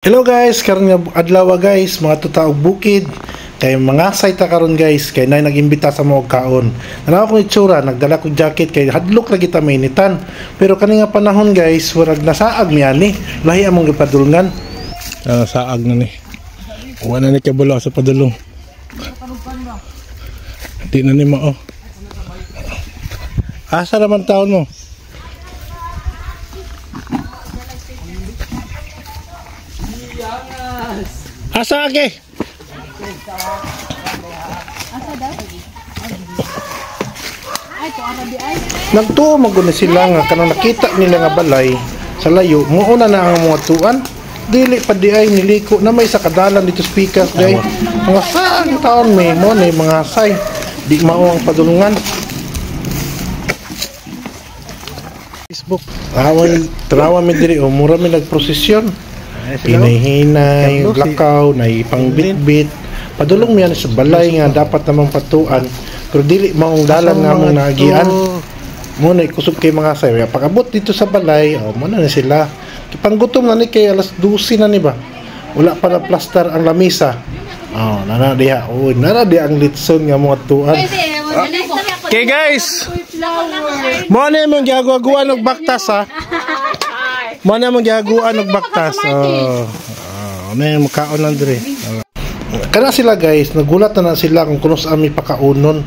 Hello guys, karon nga adlaw guys, mga tutaog bukid kay mga sayta karon guys, kay nay nagimbita sa mga kaon. Nanaw akong itsura, nagdala ko jacket kay hadlok ra kita mainitan. Pero kani nga panahon guys, warag nasaag mi ani, lahi among gipadulngan. Saag na ni. Kuha na ni kabalo sa padulong. Di na ni mao. Asa naman taon mo? Asa ake? Nagtuo maguna sila nga kanang nakita nila nga balay sa layo, muuna na ang mga tuan. Dili pa di ay niliko na may sa kadalan dito speakers day. Mga saang taon may mo na mga say. Di mao ang padulungan. Facebook. Trawa mi diri o mura mi nagprosesyon. Hinay-hinay, lakaw, naipang bit-bit. Padulong yan sa balay nga dapat namang patuan. Pero dili maong dalan nga mong naagian. Muna ikusog kay mga sayo. Pag-abot dito sa balay, muna na sila. Panggutom na ni kay alas 12 na ni ba? Wala pa na plaster ang lamisa. Nanadiha. Nanadiha ang litson nga mga tuan. Okay guys! Muna yung gagawa ng baktas ha. Mana mong gihaguan og baktas. May makaon lang dire. Kana sila guys, nagulat na sila kung kuno sa ami pakaunon.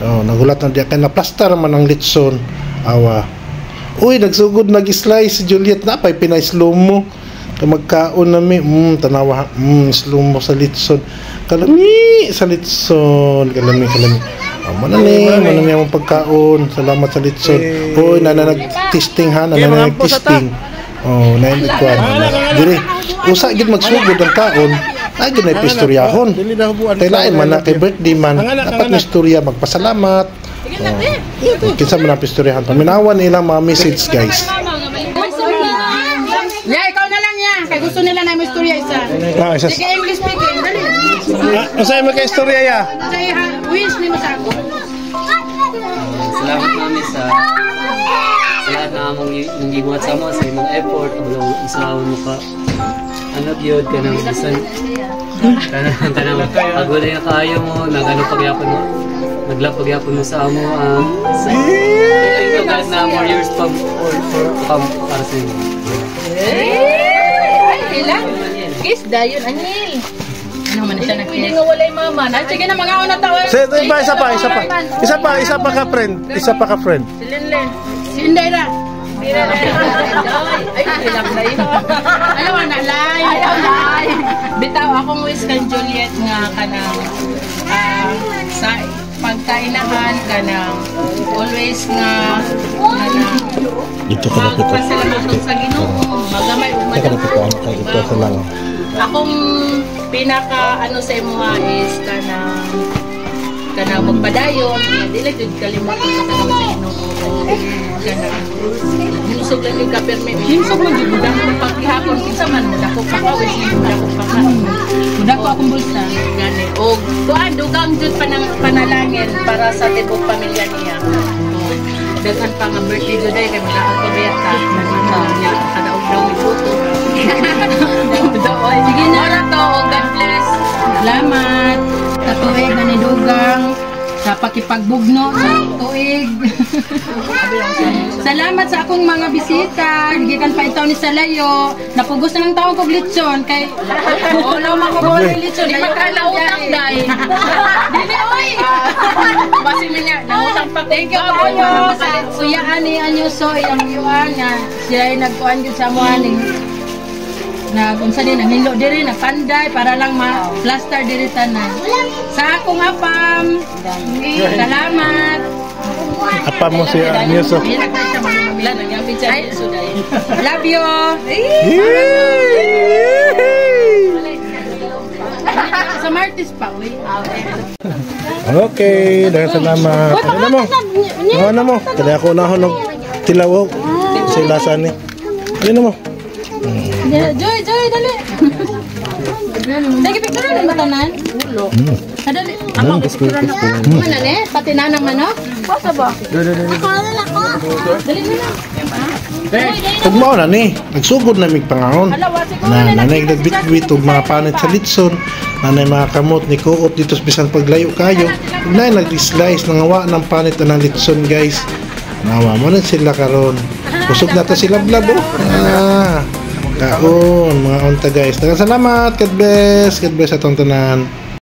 Nagulat na diya kay na plaster man ang litson. Awa. Uy, nagsugod nag-slice si Juliet na pay pinay-slow mo. Kay magkaon na mi, tanawa, slow mo sa litson. Kalami sa litson, kalami. Manani ang pagkaon. Salamat sa litson. Hoy, nag-testing ha, nag-testing. Nainikuan. Dire, usa gid magsugod ang kaon. Ay gid na pistoryahon. Kay lain man na kay birthday man, dapat istorya magpasalamat. Kinsa man ang pistoryahan. Paminawan nila mga message guys. Ikaw na lang ya. Kay gusto nila na may istorya isa. Sige, English speaking. Dali. Masay mo kay istorya ya? Wish ni mo sa ako. Salamat namin sa lahat na among gibuhat sa mo sa imong effort ulo usahaw mo ka ano gyud kanang bisan kanang pagulay na kaayo mo nagano pagyapon mo naglapagyapon mo sa amo sa ito na more years pa para sa inyo. Ilan? Kiss dayon anyil. Ano man siya nagpili nga walay mama. Sige na mga una taon. Isa pa ka friend. Si Linlen. Si Indira. Ay, ilang na yun. Alam mo na, live. Bitaw akong wish kang Juliet nga kanang sa pagkainahan kanang always nga ito ka na pito. Salamat sa Ginoo. Magamay ug madaghan. Ito sa lang. Akong pinaka sa imuha is kanang magpadayon, dili jud kalimutan sa kanang sa Ginoo. Kanang hinusog lang yung ka-permit. Hinusog man jud dako paghapon kinsa man dako pa ka wis dako pa ka. Dako akong bulsa gani. Og tuan dugang jud panalangin para sa tibok pamilya niya. Daghan pa nga birthday jud ay kay mga pabiyata niya kadaog daw ni photo. Sige na ora to, God bless. Salamat sa tuig na nidugang sa pakipagbugno sa tuig. Salamat sa akong mga bisita. Gikan pa itaw ni Salayo. Napugos na ng taong kog litson kay wala makabawal ng litson. Di magkalautang dai. Dili oy. Basi man niya nautang pa. Thank you kayo. Kuya ani anyo so yang yuan nga siya ay nagkuan gyud sa mo ani. Unsa din nanghilo diri nagpanday para lang ma-plaster diri tanan. Sa akong apam. Salamat. Apam mo si Anyoso. Love you. Sa Martis pa, we. Okay, dahil salamat. Ano mo? Kaya ako nahon og tilaw sa ilasan ni. Ano mo? Joy, dali. Sige, picture na matanan. Ulo. Dali. Ako, picture na. Mana ne? Pati nanang manok? Basta ba? Dali. Dali na. Ug mao na ni, nagsugod na mig pangaon. Nanay nagbitbit og mga panit sa litson, nanay mga kamot ni kuot dito sa bisan paglayo kayo. Ug nay nag-slice ng awa ng panit ng litson guys. Nawa mo na sila karon. Kusog na ta sila blabo. Kaon mga unta guys. Daghang salamat, God bless atong tanan.